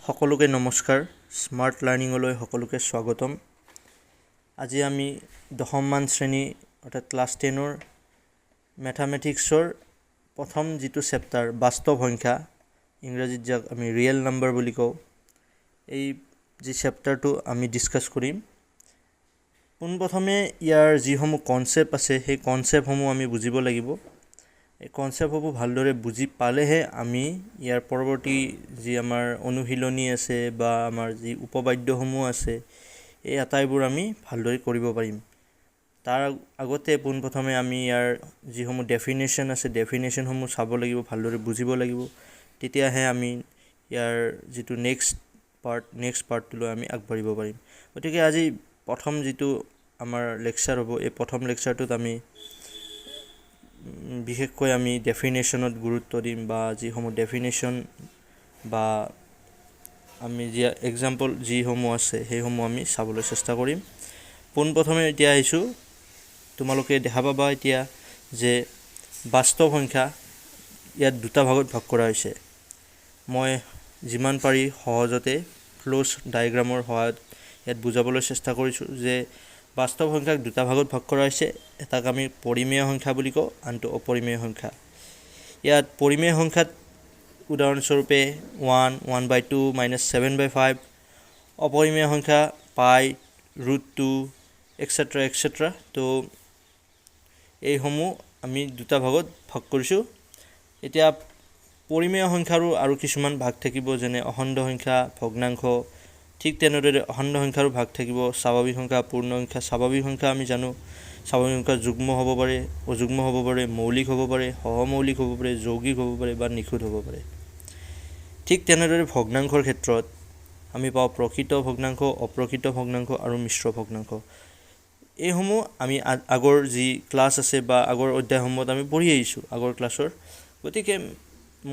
সকলোকে নমস্কাৰ স্মাৰ্ট লাৰ্ণিঙলৈ সকলোকে স্বাগতম আজি আমি দশমমান শ্ৰেণী অৰ্থাৎ ক্লাছ 10ৰ ম্যাথমেটিক্সৰ প্ৰথম যেটো চেপ্টাৰ বাস্তৱ সংখ্যা ইংৰাজীত যাক আমি ৰিয়েল নাম্বাৰ বুলি কওঁ এই যে চেপ্টাৰটো আমি ডিসকাস কৰিম পোনপ্ৰথমে ইয়াৰ যিসমূহ কনসেপ্ট আছে সেই কনসেপ্টসমূহ আমি বুজিব লাগিব এই কনসেপ্টসমূহ ভালদৰে বুজি পালেহে আমি ইয়াৰ পৰৱৰ্তী যি আমাৰ অনুশীলনী আছে বা আমাৰ যি উপবাদ্যসমূহ আছে এই আটাইবোৰ আমি ভালদৰে কৰিব পাৰিম তাৰ আগতে পোনপ্ৰথমে আমি ইয়াৰ যিসমূহ ডেফিনেশ্যন আছে ডেফিনেশ্যনসমূহ চাব লাগিব ভালদৰে বুজিব লাগিব তেতিয়াহে আমি ইয়াৰ যেটো নেক্সট পাৰ্টলৈ আমি আগবাঢ়িব পাৰিম গতিকে আজি প্ৰথম যেটো আমাৰ লেকচাৰ হ'ব এই প্ৰথম লেকচাৰটোত আমি বিশেষকৈ আমি ডেফিনেশ্যনত গুৰুত্ব দিম বা যিসমূহ ডেফিনেশ্যন বা আমি যে এক্সাম্পল যিসমূহ আছে সেইসমূহ আমি চাবলৈ চেষ্টা কৰিম পোনপ্ৰথমে এতিয়া আহিছোঁ তোমালোকে দেখা পাবা এতিয়া যে বাস্তৱ সংখ্যা ইয়াত দুটা ভাগত ভাগ কৰা হৈছে মই যিমান পাৰি সহজতে ফ্লোছ ডায়াগ্ৰামৰ সহায়ত ইয়াত বুজাবলৈ চেষ্টা কৰিছো যে বাস্তৱ সংখ্যাক দুটা ভাগত ভাগ কৰা হৈছে এটাক আমি পৰিমেয় সংখ্যা বুলি কওঁ আনটো অপৰিমেয় সংখ্যা ইয়াত পৰিমেয় সংখ্যাত উদাহৰণস্বৰূপে 1 1/2 -7/5 অপৰিমেয় সংখ্যা পাই √2 etc etc তো এইসমূহ আমি দুটা ভাগত ভাগ কৰিছো এতিয়া পৰিমেয় সংখ্যাৰো আৰু কিছুমান ভাগ থাকিব যেনে অখণ্ড সংখ্যা ভগ্নাংশ ঠিক তেনেদৰে অখণ্ড সংখ্যাৰো ভাগ থাকিব স্বাভাৱিক সংখ্যা পূৰ্ণ সংখ্যা স্বাভাৱিক সংখ্যা আমি জানো স্বাভাৱিক সংখ্যা যুগ্ম হ'ব পাৰে অযুগ্ম হ'ব পাৰে মৌলিক হ'ব পাৰে সহমৌলিক হ'ব পাৰে যৌগিক হ'ব পাৰে বা নিখুঁত হ'ব পাৰে ঠিক তেনেদৰে ভগ্নাংশৰ ক্ষেত্ৰত আমি পাওঁ প্ৰকৃত ভগ্নাংশ অপ্ৰকৃত ভগ্নাংশ আৰু মিশ্ৰ ভগ্নাংশ এইসমূহ আমি আগৰ যি ক্লাছ আছে বা আগৰ অধ্যায়সমূহত আমি পঢ়ি আহিছোঁ আগৰ ক্লাছৰ গতিকে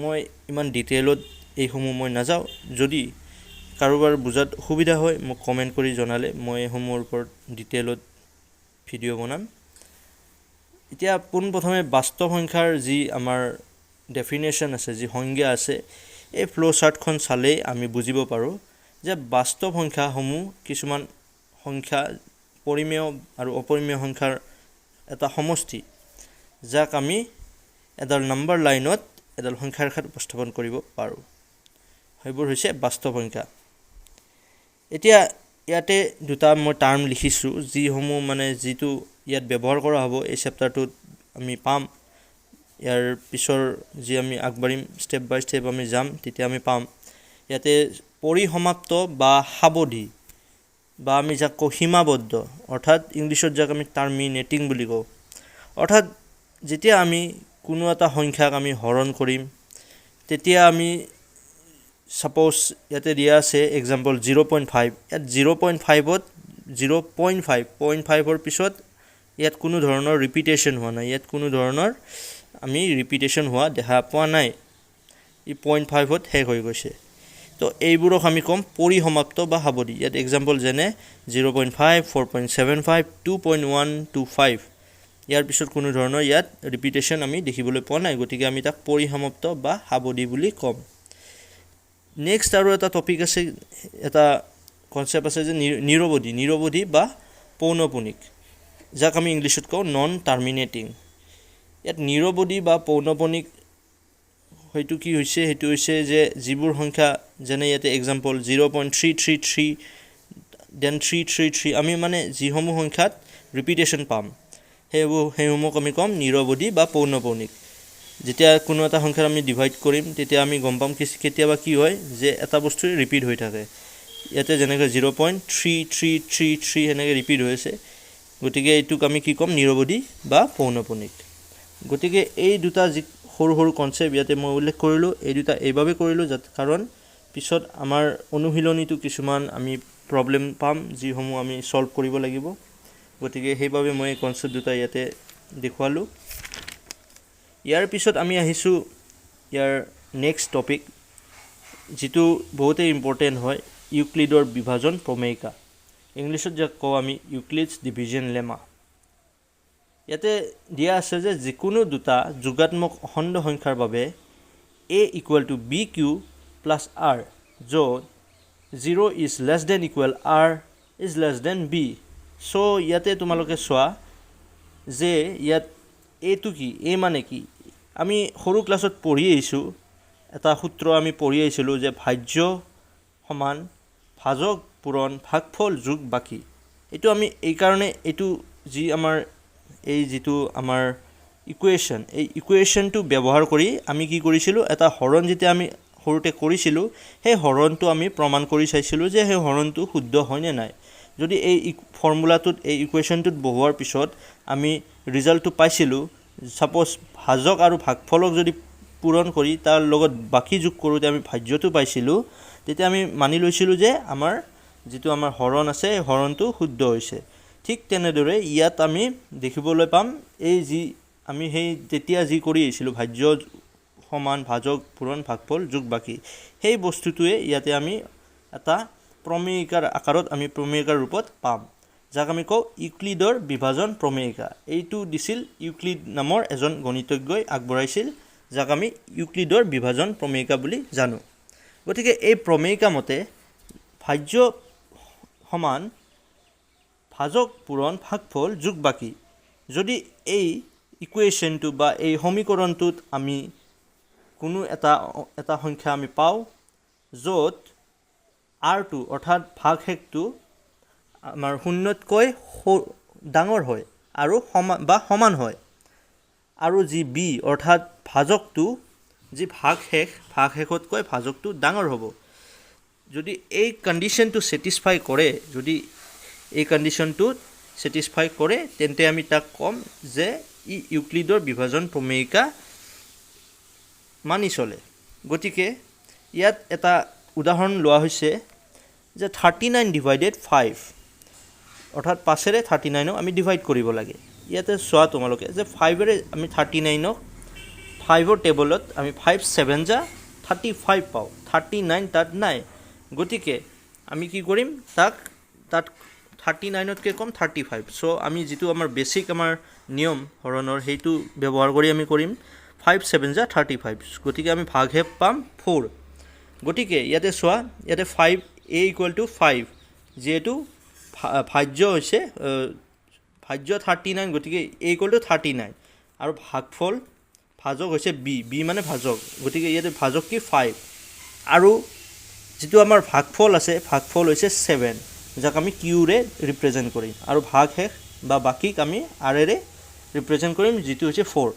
মই ইমান ডিটেইলত এইসমূহ মই নাযাওঁ যদি কাৰোবাৰ বুজাত সুবিধা হয় মোক কমেন্ট কৰি জনালে মই এইসমূহৰ ওপৰত ডিটেইলত ভিডিও বনাম এতিয়া পোনপ্ৰথমে বাস্তৱ সংখ্যাৰ যি আমাৰ ডেফিনেশ্যন আছে যি সংজ্ঞা আছে এই ফ্লো চাৰ্টখন চালে আমি বুজিব পাৰো যে বাস্তৱ সংখ্যাসমূহ কিছুমান সংখ্যা পৰিমেয় আৰু অপৰিমেয় সংখ্যাৰ এটা সমষ্টি যাক আমি এডাল নাম্বাৰ লাইনত এডাল সংখ্যাৰ ৰেখাত উপস্থাপন কৰিব পাৰো সেইবোৰ হৈছে বাস্তৱ সংখ্যা এতিয়া ইয়াতে দুটা মই টাৰ্ম লিখিছো যিসমূহ মানে যেটো ইয়াত ব্যৱহাৰ কৰা হ'ব এই চেপ্টাৰটোত আমি পাম ইয়াৰ পিছৰ যি আমি আগবাঢ়িম স্টেপ বাই স্টেপ আমি যাম তেতিয়া আমি পাম ইয়াতে পৰিসমাপ্ত বা সাৱধি বা আমি যাক সীমাবদ্ধ অৰ্থাৎ ইংলিছত যাক আমি টাৰ্মিনেটিং বুলি কওঁ অৰ্থাৎ যেতিয়া আমি কোনো এটা সংখ্যাক আমি হৰণ কৰিম তেতিয়া আমি সাপোজ ইয়াতে দিয়া আছে এক্সাম্পল 0.5 ইয়াত 0.5ত 0.5 ৰ পিছত ইয়াত কোনো ধৰণৰ ৰিপিটেশন হোৱা নাই ইয়াত কোনো ধৰণৰ আমি ৰিপিটেশন হোৱা দেখা পোৱা নাই ই 0.5ত শেষ হৈ গৈছে তো এইবোৰক আমি কম পৰিসমাপ্ত বা সাৱধি ইয়াত এক্সাম্পল যেনে 0.5 4.75 2.125 ইয়াৰ পিছত কোনো ধৰণৰ ইয়াত ৰিপিটেশন আমি দেখিবলৈ পোৱা নাই গতিকে আমি তাক পৰিসমাপ্ত বা সাৱধি বুলি কম নেক্সট আৰু এটা টপিক আছে এটা কনসেপ্ট আছে যে নিৰৱধি বা পৌনঃপুনিক যাক আমি ইংলিছত কওঁ নন টাৰ্মিনেটিং ইয়াত নিৰৱধি বা পৌনঃপুনিক হয়তো কি হৈছে হেতু হৈছে যে যিবোৰ সংখ্যা যেনে ইয়াতে এক্সাম্পল 0.333 দেন 333 আমি মানে যিসমূহ সংখ্যাত ৰিপিটেশন পাম সেইসমূহক আমি কম নিৰৱধি বা পৌনঃপুনিক যেতিয়া কোনো এটা সংখ্যা আমি ডিভাইড কৰিম তেতিয়া আমি গম পাম কেতিয়াবা কি হয় যে এটা বস্তু ৰিপিট হৈ থাকে ইয়াতে যেনেকৈ 0.3333 এনেকৈ ৰিপিট হৈছে গতিকে এইটোক আমি কি কম নিৰৱধি বা পৌনঃপুনিক গতিকে এই দুটা যি সৰু সৰু কনসেপ্ট ইয়াতে মই উল্লেখ কৰিলো এই দুটা এইভাবে কৰিলো কাৰণ পিছত আমাৰ অনুশীলনীটো কিছুমান আমি প্ৰবলেম পাম যিসমূহ আমি সলভ কৰিব লাগিব গতিকে সেইভাবে মই এই কনসেপ্ট দুটা ইয়াতে দেখুৱালো ইয়াৰ পিছত আমি আহিছো ইয়াৰ নেক্সট টপিক যেটো বহুত ইম্পৰ্টেন্ট হয় ইউক্লিডৰ বিভাজন প্ৰমেয়িকা ইংলিছত যাক কওঁ আমি ইউক্লিডছ ডিভিজন লেমা ইয়াতে দিয়া আছে যে যিকোনো দুটা যোগাত্মক অখণ্ড সংখ্যাৰ বাবে a = bq + r য'ত 0 is less than equal r is less than b. So ইয়াতে তোমালোকে চোৱা যে ইয়াত এটো কি এ মানে কি আমি সৰু ক্লাছত পঢ়ি আহিছো এটা সূত্ৰ আমি পঢ়ি আহিছিলো যে ভাজ্য সমান ভাজক পূৰণ ভাগফল যোগ বাকি এটো আমি এই কাৰণে এটো যি আমাৰ এই যেটো আমাৰ ইকুৱেশ্যন এই ইকুৱেশ্যনটো ব্যৱহাৰ কৰি আমি কি কৰিছিলো এটা হৰণ যেতে আমি হৰুতে কৰিছিলো সেই হৰণটো আমি প্ৰমাণ কৰি চাইছিলো যে সেই হৰণটো শুদ্ধ হয় নে নাই যদি এই ফৰ্মুলাটোত এই ইকুৱেশ্যনটোত বহুৱাৰ পিছত আমি ৰিজাল্টটো পাইছিলো সাপোজ ভাজক আৰু ভাগফলক যদি পূৰণ কৰি তাৰ লগত বাকি যোগ কৰোতে আমি ভাজ্যটো পাইছিলো তেতিয়া আমি মানি লৈছিলো যে আমাৰ যেটো আমাৰ হৰণ আছে এই হৰণটো শুদ্ধ হৈছে ঠিক তেনেদৰে ইয়াত আমি দেখিবলৈ পাম এই যি আমি সেই তেতিয়া যি কৰি আহিছিলো ভাজ্য সমান ভাজক পূৰণ ভাগফল যোগ বাকি সেই বস্তুটোৱে ইয়াতে আমি এটা প্ৰমেয়িকাৰ আকাৰত আমি প্ৰমেয়িকাৰ ৰূপত পাম যাক আমি কও ইউক্লিডৰ বিভাজন প্ৰমেয়িকা এইটো দিছিল ইউক্লিড নামৰ এজন গণিতজ্ঞই আগবঢ়াইছিল যাক আমি ইউক্লিডৰ বিভাজন প্ৰমেয়িকা বুলি জানো গতিকে এই প্ৰমেয়িকা মতে ভাজ্য সমান ভাজক পূৰণ ভাগফল যোগ বাকি যদি এই ইকুৱেশ্যনটো বা এই সমীকৰণটোত আমি কোনো এটা সংখ্যা আমি পাও যত r2 অৰ্থাৎ ভাগশেষটো আমাৰ শূন্যতকৈ ডাঙৰ হয় আৰু সমান হয় আৰু যি b অৰ্থাৎ ভাজকটো যি ভাগশেষতকৈ ভাজকটো ডাঙৰ হ'ব যদি এই কন্ডিশনটো স্যাটিসফাই কৰে যদি এই কন্ডিশনটো স্যাটিসফাই কৰে তেন্তে আমি তাক কম যে ই ইউক্লিডৰ বিভাজন প্ৰমেয়িকা মানি চলে গতিকে ইয়াত এটা উদাহৰণ লোৱা হৈছে যে 39 ডিভাইডেড 5 অৰ্থাৎ 5 ৰে 39 ক আমি ডিভাইড কৰিব লাগে ইয়াতে চোৱা তোমালোকে যে 5 ৰে আমি 39 ক 5 ৰ টেবলত আমি 5 7 যা 35 পাও 39 তাত নাই গতিকে আমি কি কৰিম তাত 39 তকৈ কম 35 সো আমি যেটো আমাৰ বেসিক আমাৰ নিয়ম হৰণৰ হেতু ব্যৱহাৰ কৰি আমি কৰিম 5 7 যা 35 গতিকে আমি ভাগশেষ পাম 4 গতিকে ইয়াতে চোৱা ইয়াতে 5 a = 5 যেটো ভাজ্য হৈছে ভাজ্য 39 গতিকে a = 39 আৰু ভাগফল ভাজক হৈছে b মানে ভাজক গতিকে ইয়াতে ভাজক কি 5 আৰু যেটো আমাৰ ভাগফল আছে ভাগফল হৈছে 7 যাক আমি q ৰে ৰিপ্ৰেজেন্ট কৰিম আৰু ভাগশেষ বা বাকিক আমি r ৰে ৰিপ্ৰেজেন্ট কৰিম যেটো হৈছে 4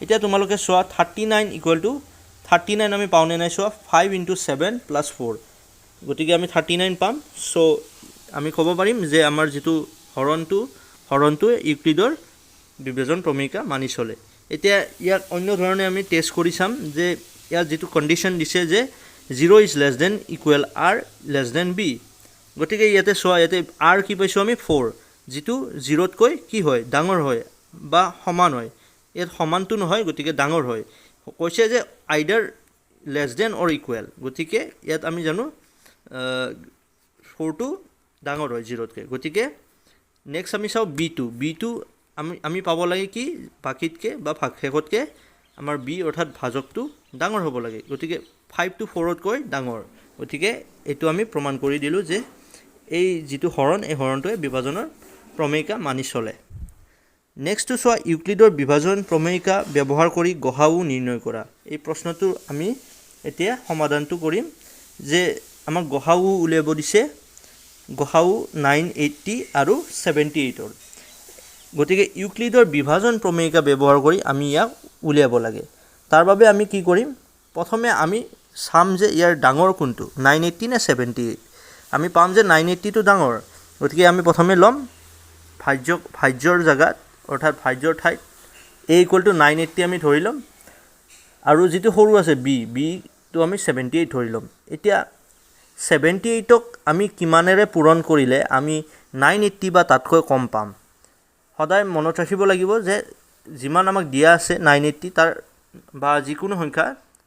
এতিয়া তোমালোকে চোৱা 39 = 39 আমি পাওনে নাই চোৱা 5 * 7 + 4 গতিকে আমি 39 পাম সো আমি ক'ব পাৰিম যে আমাৰ যেটো হৰণটো ইউক্লিডৰ বিভাজন প্ৰমেয়িকা মানি চলে এতিয়া ইয়াক অন্য ধৰণে আমি টেস্ট কৰি চাম যে ইয়াৰ যেটো কন্ডিশন দিছে যে 0 is less than equal r less than b গতিকে ইয়াতে চোৱা ইয়াতে r কি পাইছো আমি 4 যেটো 0 তকৈ কি হয় ডাঙৰ হয় বা সমান হয় ইয়াত সমানটো নহয় গতিকে ডাঙৰ হয় কৈছে যে either less than or equal গতিকে ইয়াত আমি জানো 4 টো ডাঙৰ হয় 0 তকৈ গতিকে নেক্সট আমি চাও b2 আমি পাব লাগে কি বাকিতকে বা ভাগশেষতকে আমাৰ b অৰ্থাৎ ভাজকটো ডাঙৰ হ'ব লাগে গতিকে 5 to 4 তকৈ ডাঙৰ গতিকে এটো আমি প্ৰমাণ কৰি দিলো যে এই যেটো হৰণ এই হৰণটোৱে বিভাজনৰ প্ৰমেয়িকা মানি চলে নেক্সট টু চোৱা ইউক্লিডৰ বিভাজন প্ৰমেয়িকা ব্যৱহাৰ কৰি গহাও নিৰ্ণয় কৰা এই প্ৰশ্নটো আমি এতিয়া সমাধানটো কৰিম যে আমাক গহাও উলিয়াব দিছে গহাও 980 আৰু 78 ৰ গতিকে ইউক্লিডৰ বিভাজন প্ৰমেয়িকা ব্যৱহাৰ কৰি আমি ইয়াক উলিয়াব লাগে তাৰ বাবে আমি কি কৰিম প্ৰথমে আমি চাম যে ইয়াৰ ডাঙৰ কোনটো 980 নে 78 আমি পাম যে 980 টো ডাঙৰ গতিকে আমি প্ৰথমে লম ভাজ্যৰ জায়গাত অৰ্থাৎ ভাজ্যৰ ঠাইত a = 980 আমি ধৰি লম আৰু যেটো সৰু আছে b টো আমি 78 ধৰি লম এতিয়া 78 ক আমি কিমানেৰে পূৰণ কৰিলে আমি 980 বা তাতকৈ কম পাম সদায় মনত ৰাখিব লাগিব যে যিমান আমাক দিয়া আছে 980 তাৰ বা যিকোনো সংখ্যা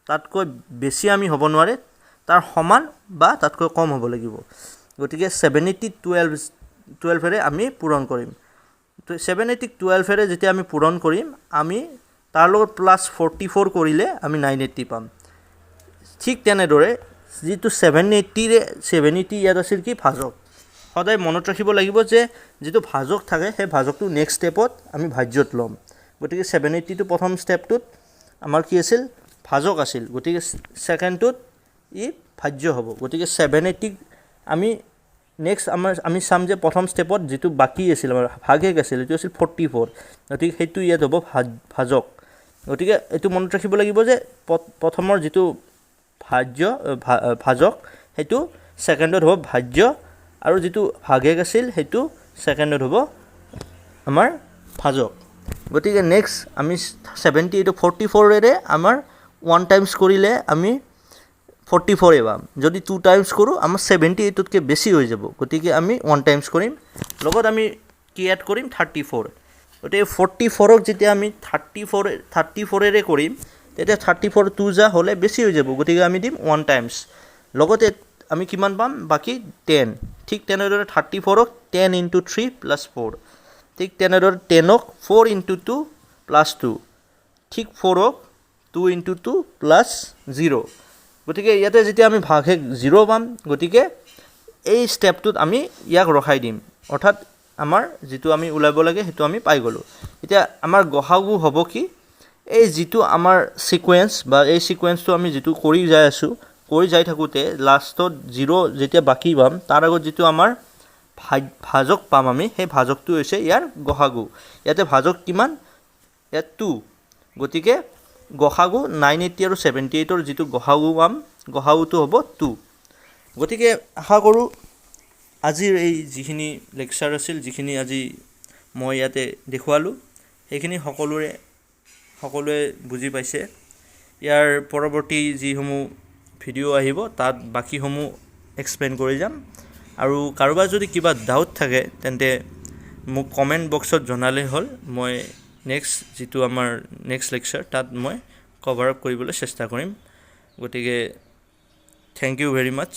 তাতকৈ বেছি আমি হ'ব নোৱাৰে তাৰ সমান বা তাতকৈ কম হ'ব লাগিব গতিকে 780 12 ৰে আমি পূৰণ কৰিম তো 780 12 ৰে যেতিয়া আমি পূৰণ কৰিম আমি তাৰ লগত +44 কৰিলে আমি 980 পাম ঠিক তেনেদৰে যিটো 780 ইয়াত আছিল কি ভাজক সদায় মনত ৰাখিব লাগিব যে যিটো ভাজক থাকে সেই ভাজকটো নেক্সট ষ্টেপত আমি ভাজ্যত ল'ম গতিকে 780টো প্ৰথম ষ্টেপটোত আমাৰ কি আছিল ভাজক আছিল গতিকে ছেকেণ্ডটোত ই ভাজ্য হ'ব গতিকে 780 আমি নেক্সট আমি চাম যে প্ৰথম ষ্টেপত যিটো বাকী আছিল আমাৰ ভাগেক আছিল এইটো আছিল 44 গতিকে সেইটো ইয়াত হ'ব ভাজক গতিকে এইটো মনত ৰাখিব লাগিব যে প্ৰথমৰ যিটো ভাজক সেইটো ছেকেণ্ডত হ'ব ভাজ্য আৰু যিটো ভাগেক আছিল সেইটো ছেকেণ্ডত হ'ব আমাৰ ভাজক গতিকে নেক্সট আমি 44ৰে আমাৰ 1 টাইমছ কৰিলে আমি 44 পাম যদি 2 টাইমছ কৰোঁ আমাৰ 78তকৈ বেছি হৈ যাব গতিকে আমি 1 টাইমছ কৰিম লগত আমি কি এড কৰিম 34 গতিকে 44ক যেতিয়া আমি 34ৰে কৰিম তেতিয়া 34 2 যা হ'লে বেছি হৈ যাব গতিকে আমি দিম 1 টাইমছ লগতে আমি কিমান পাম বাকী 10 ঠিক তেনেদৰে 34ক 10 × 3 + 4 ঠিক তেনেদৰে 10ক 4 × 2 + 2 ঠিক 4ক 2 × 2 + 0 গতিকে ইয়াতে যেতিয়া আমি ভাগশেষ 0 পাম গতিকে এই ষ্টেপটোত আমি ইয়াক ৰখাই দিম অৰ্থাৎ আমাৰ যিটো আমি ওলাব লাগে সেইটো আমি পাই গ'লোঁ এতিয়া আমাৰ গসাগু হ'ব কি এই যিটো আমাৰ সিকুৱেন্স বা এই সিকুৱেন্সটো আমি যিটো কৰি যাই থাকোঁতে লাষ্টত 0 যেতিয়া বাকী পাম তাৰ আগত যিটো আমাৰ ভাজক পাম আমি সেই ভাজকটো হৈছে ইয়াৰ গসাগু ইয়াতে ভাজক কিমান ইয়াত 2 গতিকে গসাগু 980 আৰু 78ৰ যিটো গসাগু পাম গসাগুটো হ'ব 2 গতিকে আশা কৰোঁ আজিৰ এই যিখিনি লেকচাৰ আছিল যিখিনি আজি মই ইয়াতে দেখুৱালোঁ সেইখিনি সকলোৱে বুজি পাইছে ইয়াৰ পৰৱৰ্তী যিসমূহ ভিডিঅ' আহিব তাত বাকীসমূহ এক্সপ্লেইন কৰি যাম আৰু কাৰোবাৰ যদি কিবা ডাউট থাকে তেন্তে মোক কমেণ্ট বক্সত জনালেই হ'ল মই যিটো আমাৰ নেক্সট লেকচাৰ তাত মই কভাৰ আপ কৰিবলৈ চেষ্টা কৰিম গতিকে থেংক ইউ ভেৰি মাছ